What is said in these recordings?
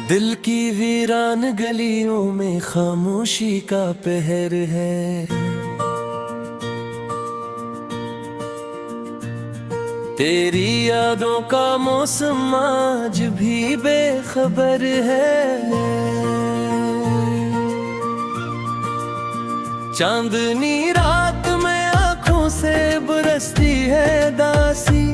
दिल की वीरान गलियों में खामोशी का पहर है। तेरी यादों का मौसम आज भी बेखबर है। चांदनी रात में आंखों से बरसती है दासी,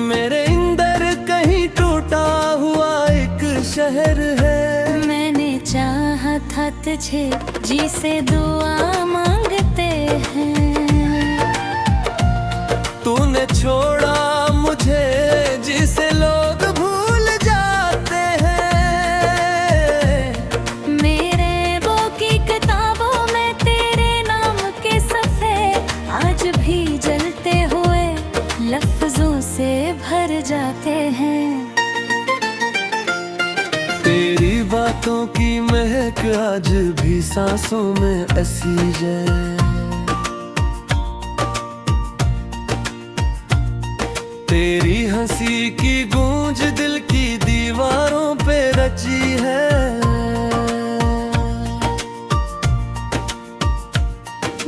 मेरे अंदर कहीं टूटा हुआ एक शहर है। मैंने चाहा था तुझे जिसे दुआ मांगते हैं, तूने छोड़ा मुझे जिसे लोग भूल जाते हैं। मेरे वो की किताबों में तेरे नाम के सफ़े आज भी जलते हुए लफ्जों से भर जाते हैं। तेरी बातों की महक आज भी सांसों में ऐसी है। तेरी हंसी की गूंज दिल की दीवारों पे रची है।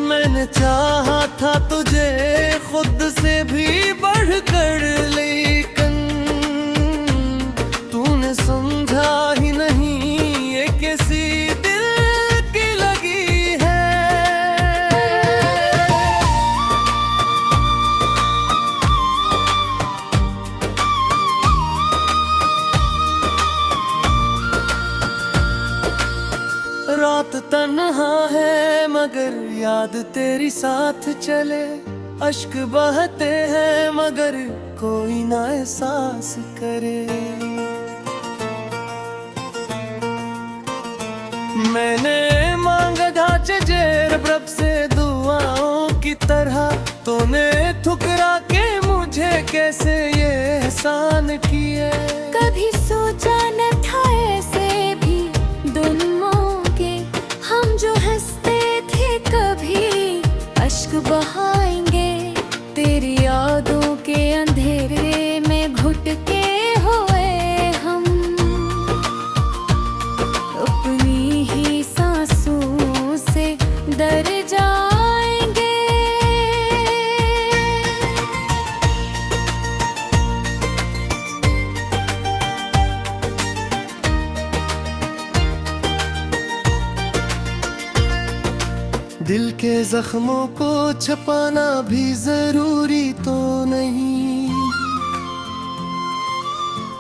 मैंने चाहा था तुझे खुद से भी बढ़कर, लेकिन तूने समझा ही नहीं ये कैसी दिल की लगी है। रात तन्हा है मगर याद तेरी साथ चले, अश्क बहते हैं मगर कोई ना एहसास करे। मैंने मांगा ढांचे जेर रब से दुआओं की तरह, तूने ठुकरा के मुझे कैसे ये एहसान किए। कभी सोचा न था ऐसे भी दिन मौके हम जो हंसते थे कभी अश्क बहाएंगे। तेरी यादों के अंधेरे में घुट के हुए हम अपनी ही सांसों से डर जाएंगे। दिल के जख्मों को छपाना भी जरूरी तो नहीं,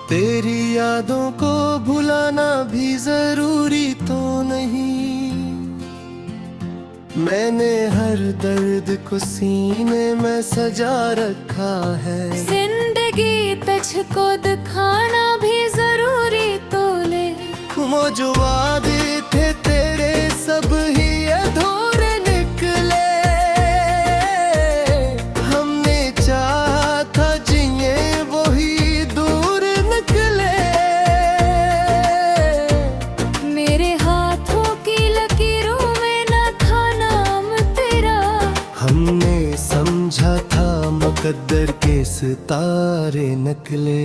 तेरी यादों को भुलाना भी जरूरी तो नहीं। मैंने हर दर्द को सीने में सजा रखा है। जिंदगी तुझको दिखाना भी जरूरी तो ले। वो जो वादे थे तेरे सब ही अधूरे निकले। हमने चाहा था जिए वो ही दूर निकले। मेरे हाथों की लकीरों में न था नाम तेरा, हमने समझा था मुकद्दर के सितारे निकले।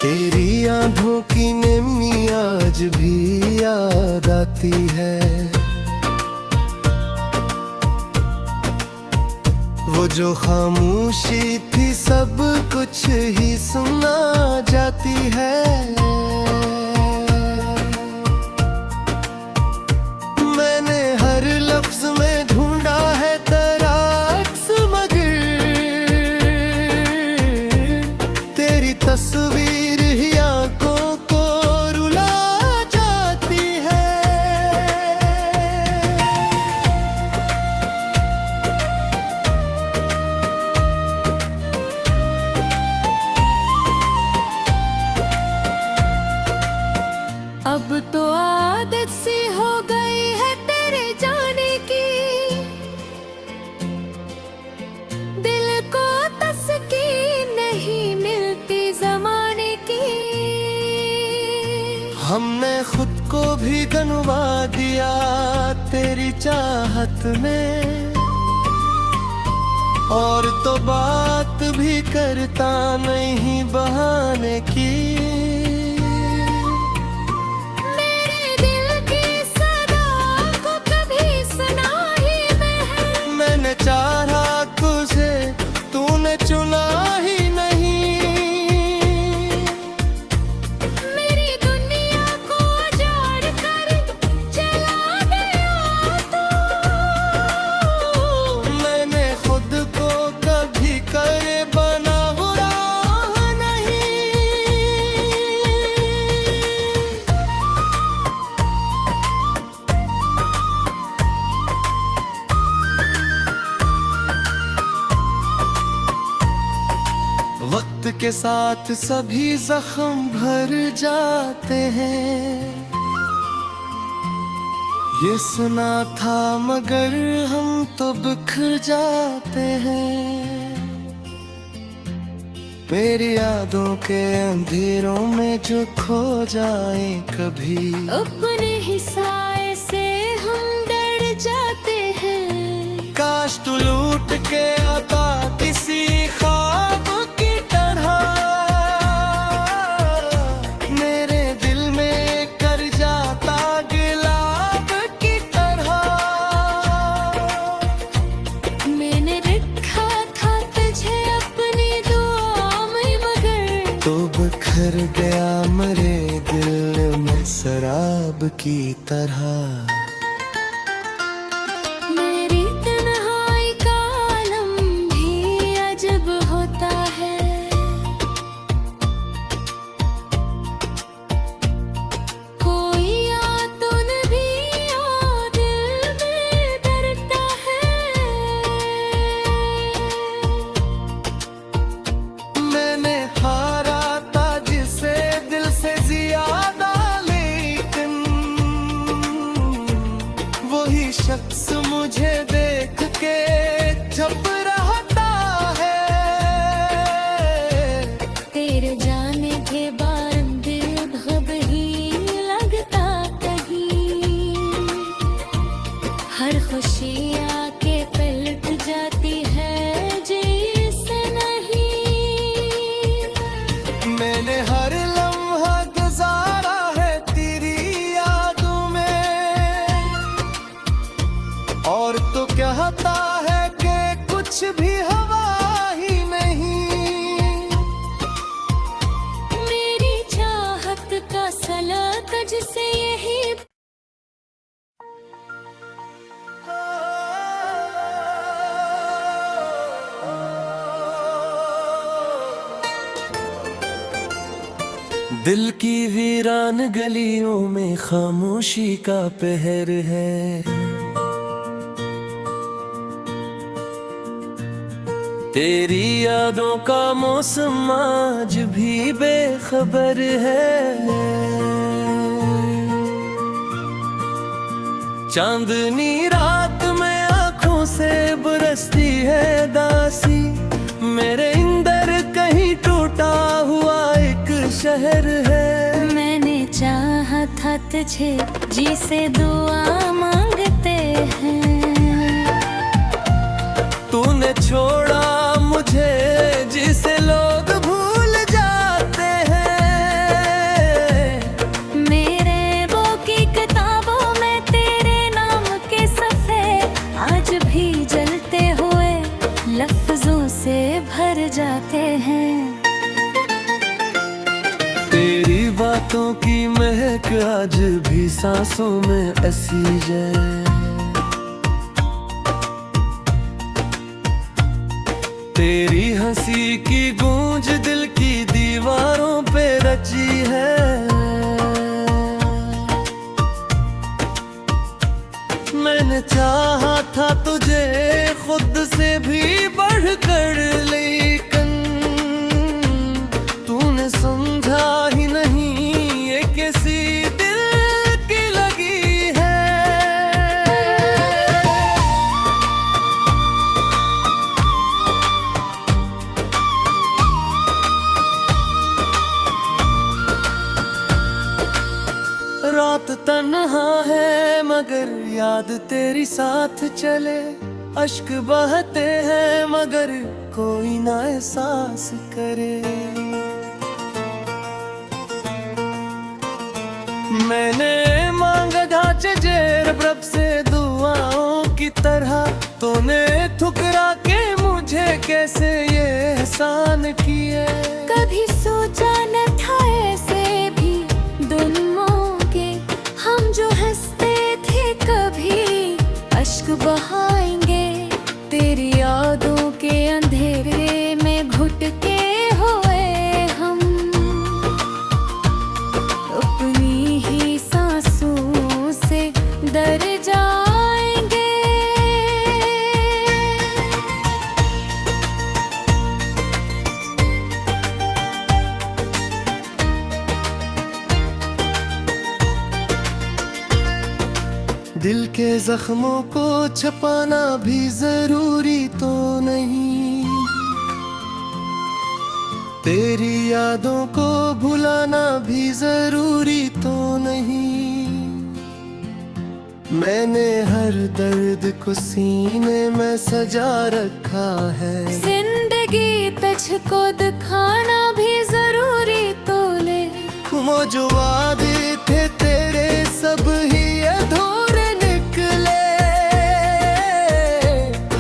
तेरी आंखों की नमी आज भी याद आती है। वो जो खामोशी थी सब कुछ ही सुना जाती है। मैंने हर लफ्ज में ढूंढा है तेरा अक्स, मगर तेरी तस्वीर अब तो आदत सी हो गई है तेरे जाने की। दिल को तस्कीन नहीं मिलती ज़माने की। हमने खुद को भी गंवा दिया तेरी चाहत में, और तो बात भी करता नहीं बहाने की। के साथ सभी जख्म भर जाते हैं। ये सुना था मगर हम तो बिखर जाते हैं। मेरी यादों के अंधेरों में जो खो जाए कभी, अपने ही साए से हम डर जाते हैं। काश तू लूट के आता किसी ख्वाब की तरह, मेरे दिल में कर जाता गुलाब की तरह। मैंने रखा था तुझे अपनी दुआ में मगर तो बिखर गया मेरे दिल में शराब की तरह। मेरी तन्हाई का आलम भी अजब होता है। कोई आ तो भी आ दिल में डरता है। मैंने हारा था जिसे दिल से ज्यादा, लेकिन वही शख्स मुझे देख के छप रहता है। तेरे जाने के बाद दिल घबराने लगता कहीं। हर खुशी आके पलट जाती है जैसे नहीं। मैंने हर लम्हा गुजारा है तेरी यादों में, और तो कहता है कि कुछ भी हवा ही नहीं। मेरी चाहत का सलाक जिसे यही दिल की वीरान गलियों में खामोशी का पहर है। तेरी यादों का मौसम आज भी बेखबर है। चांदनी रात में आंखों से बरसती है दासी, मेरे अंदर कहीं टूटा हुआ एक शहर है। मैंने चाहा था तुझे जिसे दुआ मांगते हैं। तूने छोड़ा मुझे जिसे लोग भूल जाते हैं। मेरे वो की किताबों में तेरे नाम के सफ़े आज भी जलते हुए लफ्जों से भर जाते हैं। तेरी बातों की महक आज भी सांसों में ऐसी है। तेरी हंसी की गूंज दिल की दीवारों पे रची है। मैंने चाहा था तुझे खुद से भी बढ़कर, लेकिन तूने समझा ही नहीं ये कैसी दिल की लगी है। रात तन्हा है मगर याद तेरी साथ चले। अश्क बहते हैं मगर कोई ना एहसास करे। मैंने मांगा ढांचे जेर रब से दुआओं की तरह, तूने ठुकरा के मुझे कैसे ये एहसान किए। कभी सोचा न था ऐसे भी दिन मौके हम जो हंसते थे कभी अश्क बहाएंगे। तेरी यादों के अंधेरे में घुट के हुए हम अपनी ही सांसों से डर जाएंगे। दिल के जख्मों को छपाना भी जरूरी तो नहीं, तेरी यादों को भुलाना भी जरूरी तो नहीं। मैंने हर दर्द को सीने में सजा रखा है, जिंदगी तुझको दिखाना भी जरूरी तो ले। वो जो वादे थे तेरे सब ही अधूरे निकले,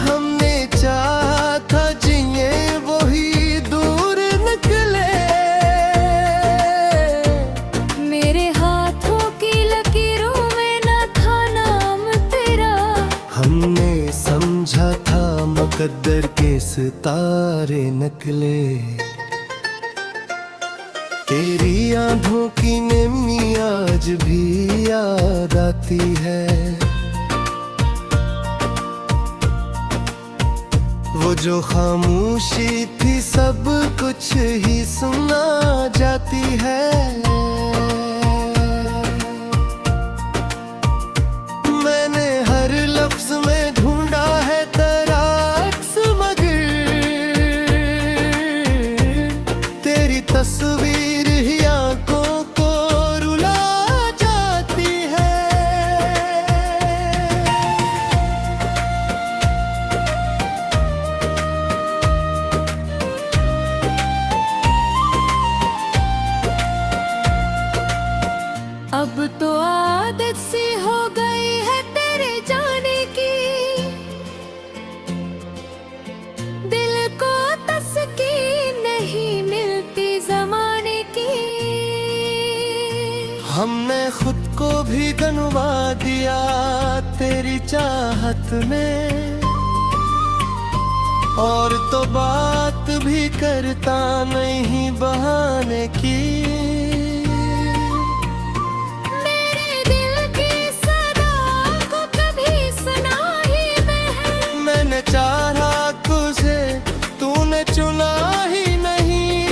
हमने चाहा था जिए वो ही दूर निकले। मेरे हाथों की लकीरों में न था नाम तेरा, हमने समझा था मुकद्दर के सितारे निकले। तेरी आंखों की नमी आज भी याद आती है, वो जो खामोशी थी सब कुछ ही सुना जाती है। मैंने हर लफ्ज में ढूंढा है तेरा अक्स, मगर तेरी तस्वीर अब तो आदत सी हो गई है तेरे जाने की, दिल को तस्कीन नहीं मिलती जमाने की। हमने खुद को भी गंवा दिया तेरी चाहत में, और तो बात भी करता नहीं बहाने की। चाहा तुझे तूने चुना ही नहीं,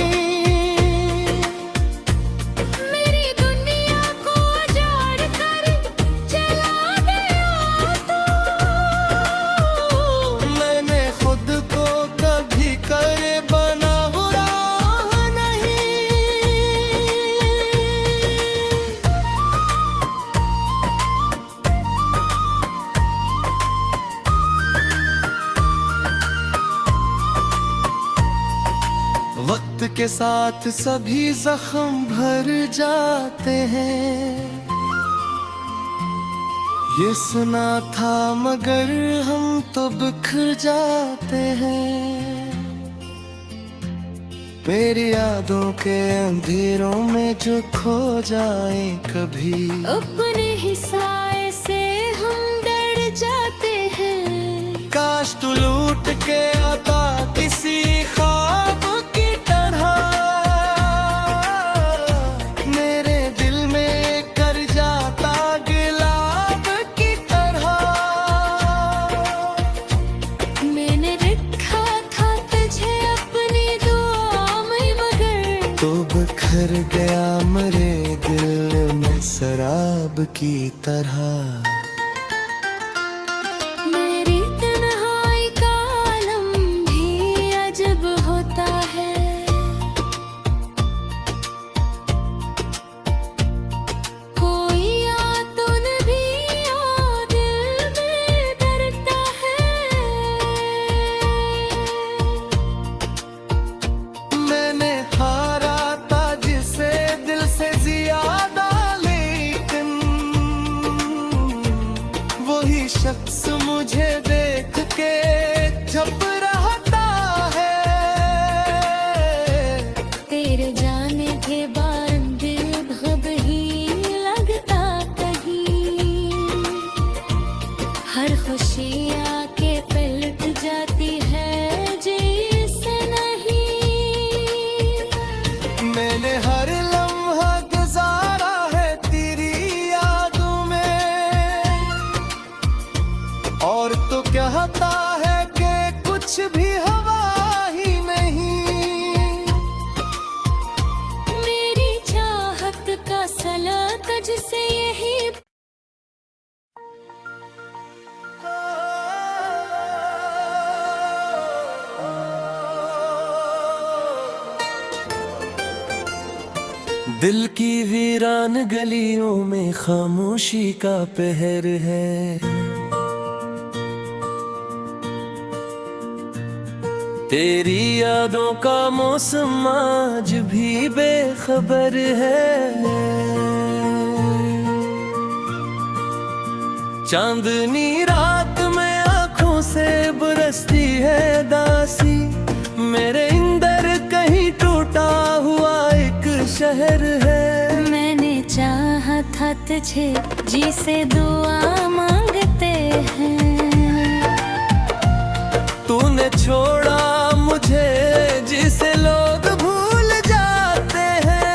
मेरी दुनिया को उजाड़ कर चला गया तू। मैंने खुद को कभी करे बना बुरा नहीं। वक्त के साथ सभी जख्म भर जाते हैं, ये सुना था मगर हम तो बिखर जाते हैं। मेरी यादों के अंधेरों में जो खो जाए कभी, अपने ही साए से हम डर जाते हैं। काश तू लूट के आता किसी ख्वाब की तरह, मेरे दिल में कर जाता गुलाब की तरह। मैंने रखा था तुझे अपनी दुआ में, मगर तो बिखर गया मेरे दिल में शराब की तरह। शख्स मुझे देख के छप रहता है, तेरे जाने के बाद दिल घब ही लगता कहीं। हर खुशी आके पलट जाती है जैसे नहीं। मैंने हर लम्हा गुजारा है तेरी यादों में, और तो कहता है कि कुछ भी हवा ही नहीं। मेरी चाहत का सला तुझसे यही दिल की वीरान गलियों में खामोशी का पहर है। तेरी यादों का मौसम आज भी बेखबर है। चांदनी रात में आंखों से बरसती है दासी, मेरे अंदर कहीं टूटा हुआ एक शहर है। मैंने चाहा था तुझे जिसे दुआ मांगते हैं, तूने छोड़ा मुझे जिसे लोग भूल जाते हैं।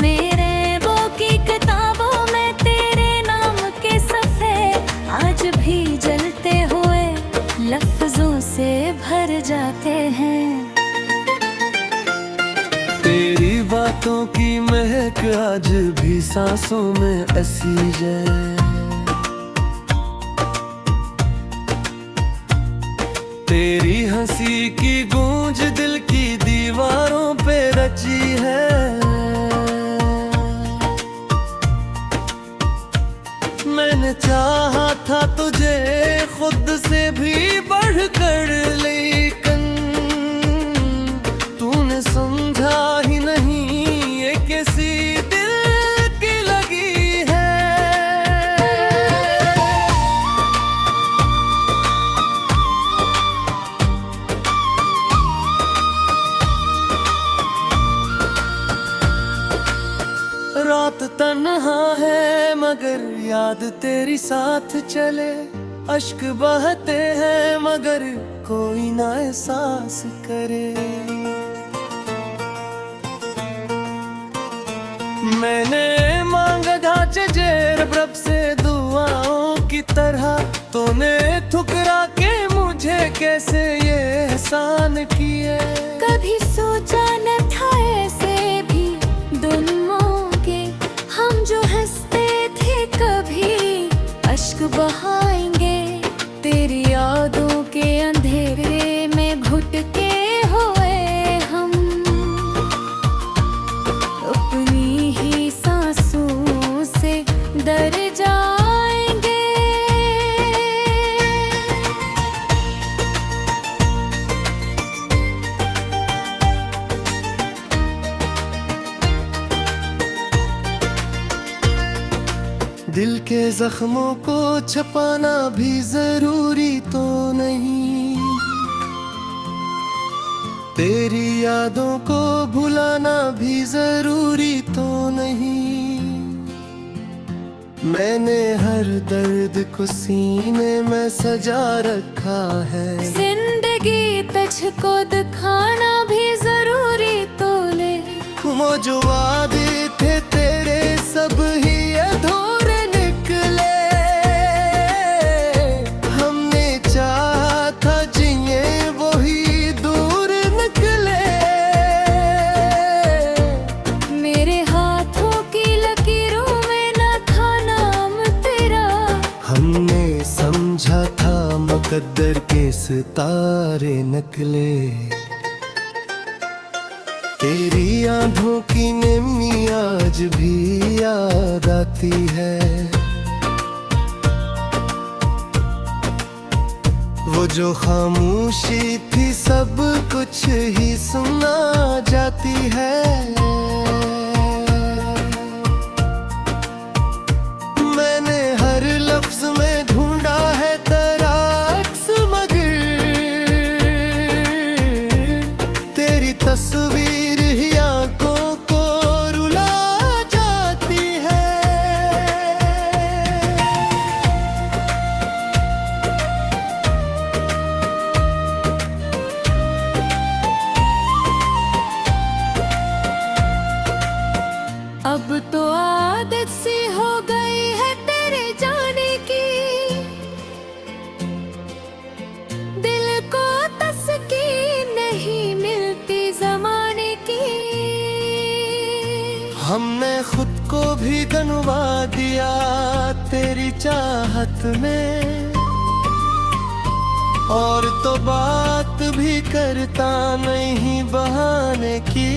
मेरे वो की किताबों में तेरे नाम के सफ़े आज भी जलते हुए लफ्जों से भर जाते हैं। तेरी बातों की महक आज भी सांसों में ऐसी है। तेरी हंसी की गूंज दिल की दीवारों पे रची है। मैंने चाहा था तुझे खुद से भी बढ़कर, लेकिन तूने समझा ही नहीं ये कैसी दिल की लगी है। रात तन्हा है मगर याद तेरी साथ चले, अश्क बहते हैं मगर कोई ना एहसास करे। मैंने मांगा ढांचे जेर रब से दुआओं की तरह, तूने ठुकरा के मुझे कैसे ये एहसान किए। कभी सोचा न था ऐसे भी दिन मौके हम जो हंसते थे कभी अश्क बहाएंगे। तेरी यादों के अंधेरे में घुट के हुए हम अपनी ही सांसों से डर जाएंगे। दिल के जख्मों को छपाना भी जरूरी तो नहीं, तेरी यादों को भुलाना भी जरूरी तो नहीं। मैंने हर दर्द को सीने में सजा रखा है। जिंदगी तुझको दिखाना भी जरूरी तो ले। वो जो वादे थे तेरे सब ही अधूरे निकले। हमने चाहा था जिए वही दूर निकले। मेरे हाथों की लकीरों में न था नाम तेरा। हमने समझा था मुकद्दर के सितारे निकले। तेरी आंखों की नमी आज भी याद आती है। वो जो खामोशी थी सब कुछ ही सुना जाती है। मैंने हर लफ्ज में ढूंढा है तेरा अक्स, मगर तेरी तस्वीर ही आंखों को रुला जाती है। अब तो आदत सी हो गई है तेरे जाने की। दिल को तस्कीन नहीं मिलती जमाने की। हमने खुद को भी गंवा दिया तेरी चाहत में, और तो बात भी करता नहीं बहाने की।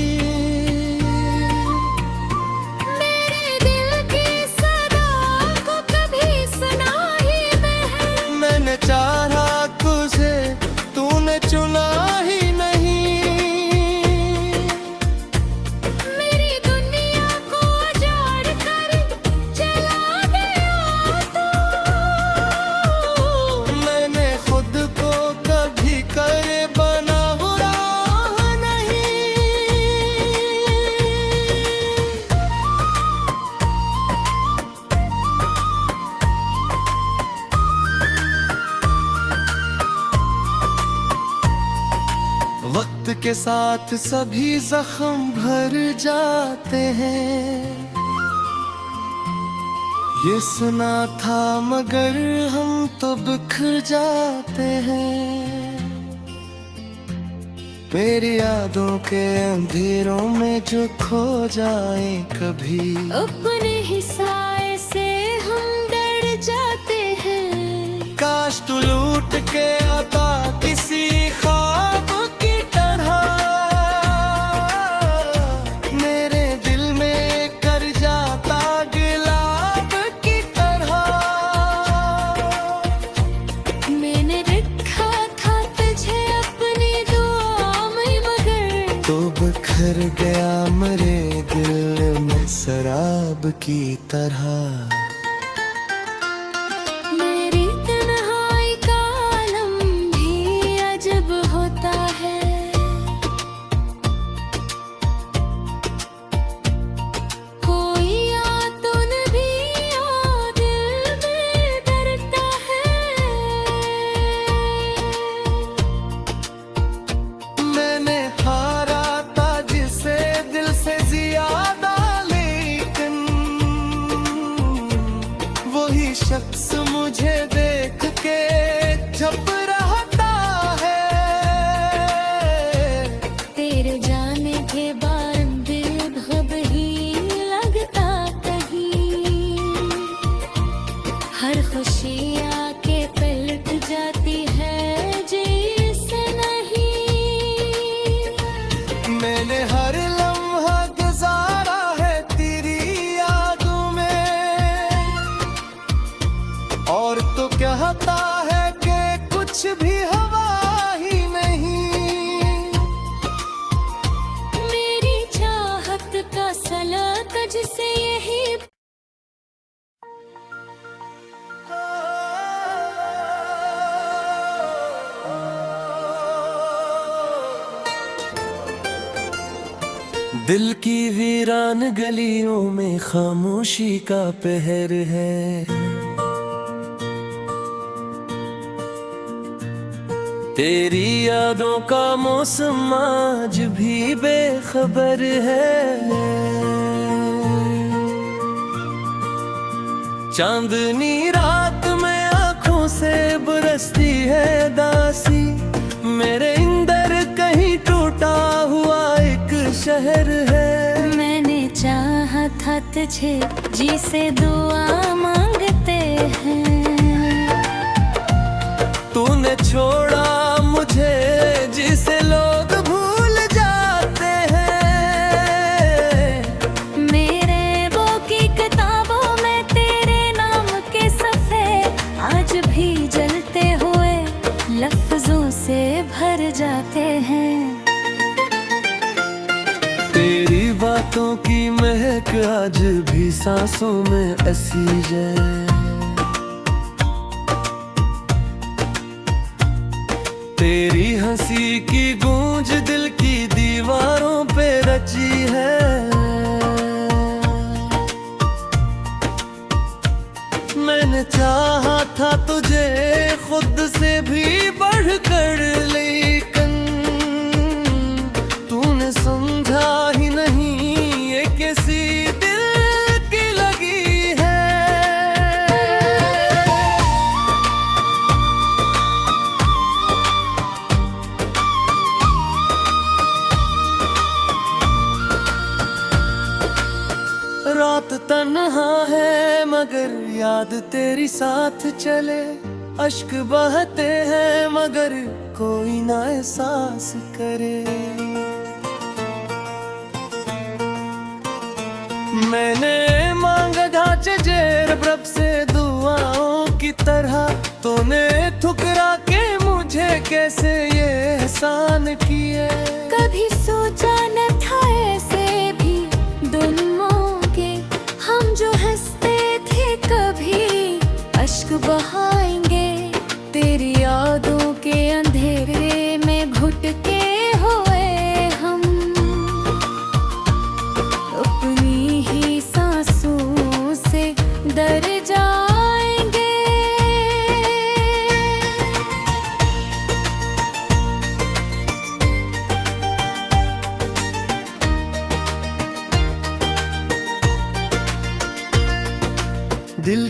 के साथ सभी जख्म भर जाते हैं। ये सुना था मगर हम तो बिखर जाते हैं। मेरी यादों के अंधेरों में जो खो जाए कभी, अपने ही साए से हम डर जाते हैं। काश तू लूट के आता किसी ख्वाब की तरह, मेरे दिल में कर जाता गुलाब की तरह। मैंने रखा था तुझे अपनी दुआ में मगर तो बिखर गया मेरे दिल में शराब की तरह। मेरी तन्हाई का आलम भी अजब होता है। कोई आ तो भी आ दिल में डरता है। मैंने हारा था जिसे दिल से ज्यादा, लेकिन वही शख्स मुझे देख के छप रहता है। तेरे जाने के बाद दिल घब ही लगता कहीं। हर खुशी आके पलट जाती है जैसे नहीं। मैंने हर लम्हा गुजारा है तेरी यादों में, और तो कहता है कि कुछ भी हवा ही नहीं। मेरी चाहत का सलात जिसे यही दिल की वीरान गलियों में खामोशी का पहर है। तेरी यादों का मौसम आज भी बेखबर है। चांदनी रात में आंखों से बरसती है दासी, मेरे अंदर कहीं टूटा हुआ एक शहर है। मैंने चाहा था तुझे जिसे दुआ मांगते हैं। तूने छोड़ा मुझे जिसे लोग भूल जाते हैं। मेरे वो की किताबों में तेरे नाम के सफ़े आज भी जलते हुए लफ्जों से भर जाते हैं। तेरी बातों की महक आज भी सांसों में ऐसी है। तेरी हंसी की गूंज दिल की दीवारों पे रची है। मैंने चाहा था तुझे खुद से भी बढ़कर, लेकिन तूने समझा ही नहीं ये कैसी दिल की लगी है। रात तन्हा है मगर याद तेरी साथ चले। अश्क बहते हैं मगर कोई ना एहसास करे। मैंने मांगा ढांचे जेर रब से दुआओं की तरह, तूने ठुकरा के मुझे कैसे ये एहसान किए। कभी सोचा न था ऐसे भी दिन मौके हम जो हंसते थे कभी अश्क बहाएंगे। तेरी यादों के अंधेरे में घुट के हुए हम अपनी ही सांसों से डर जाएंगे।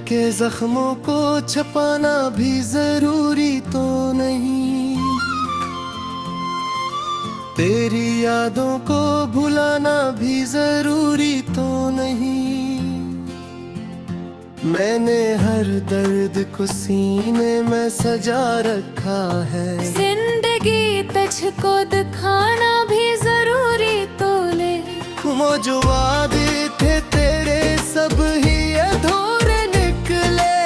के जख्मों को छपाना भी जरूरी तो नहीं, तेरी यादों को भुलाना भी जरूरी तो नहीं। मैंने हर दर्द को सीने में सजा रखा है, जिंदगी तुझको दिखाना भी जरूरी तो ले। वो जो वादे थे तेरे सब ही अधूरे निकले,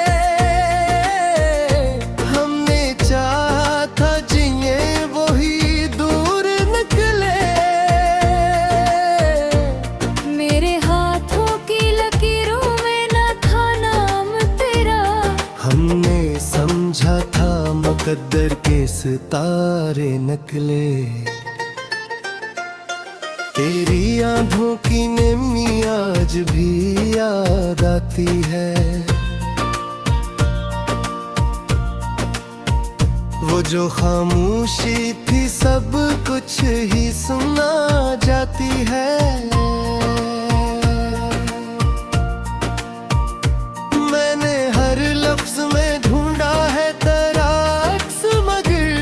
हमने चाहा था जिए वही दूर निकले। मेरे हाथों की लकीरों में न था नाम तेरा, हमने समझा था मुकद्दर के सितारे निकले। तेरी आंखों की नमी आज भी याद आती है, वो जो खामोशी थी सब कुछ ही सुना जाती है। मैंने हर लफ्ज में ढूंढा है तेरा अक्स, मगर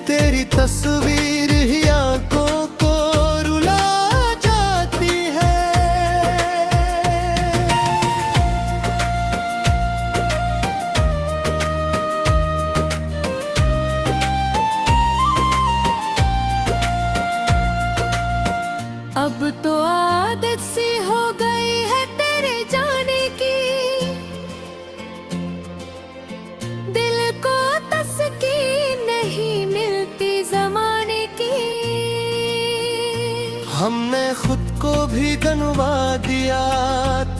तेरी तस्वीर अब तो आदत सी हो गई है तेरे जाने की, दिल को तस्कीन नहीं मिलती जमाने की। हमने खुद को भी गंवा दिया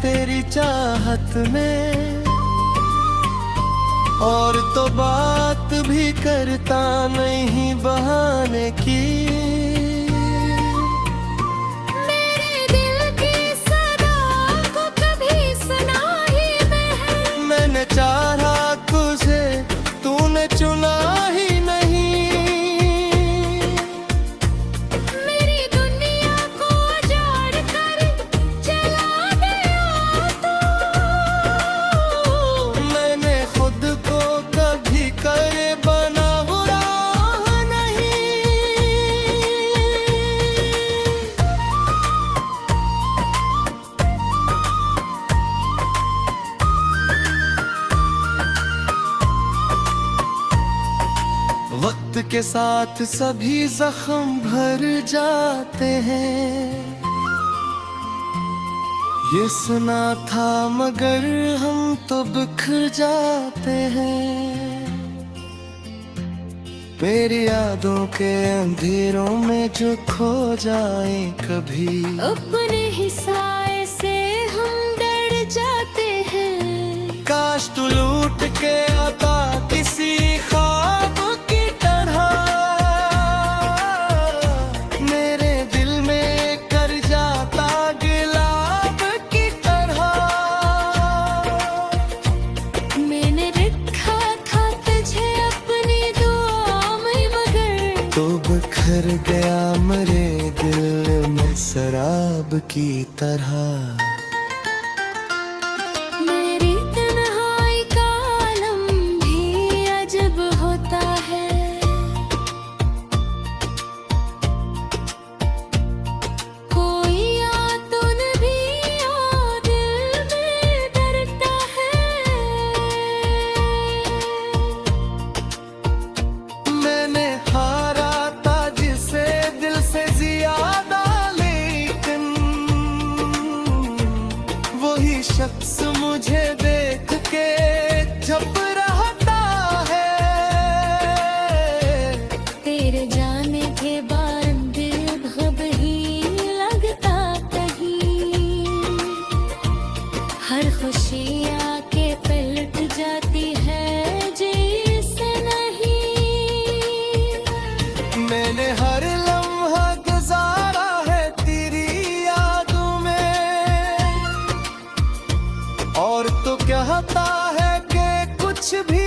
तेरी चाहत में, और तो बात भी करता नहीं बहाने की। चाहा तुझे तूने चुना ही नहीं, मेरी दुनिया को उजाड़ कर चला गया तू। मैंने खुद को कभी करे बना बुरा नहीं। वक्त के साथ सभी जख्म भर जाते हैं, ये सुना था मगर हम तो बिखर जाते हैं। मेरी यादों के अंधेरों में जो खो जाए कभी, अपने ही साए से हम डर जाते हैं। काश तू लूट के आता किसी ख्वाब की तरह, मेरे दिल में कर जाता गुलाब की तरह। मैंने रखा था तुझे अपनी दुआ में, मगर तो बिखर गया मेरे दिल में शराब की तरह। मेरी तन्हाई का आलम भी अजब होता है, कोई आतुन भी और दिल में डरता है। मैंने हारा था जिसे दिल से ज्यादा, लेकिन वही शख्स मुझे देख के छप रहता है। तेरे जाने के बाद दिल घब ही लगता कहीं, हर खुशी आके पलट जाती है जैसे नहीं। मैंने हर लम्हा गुजारा है तेरी यादों में, और तो कहता है कि कुछ भी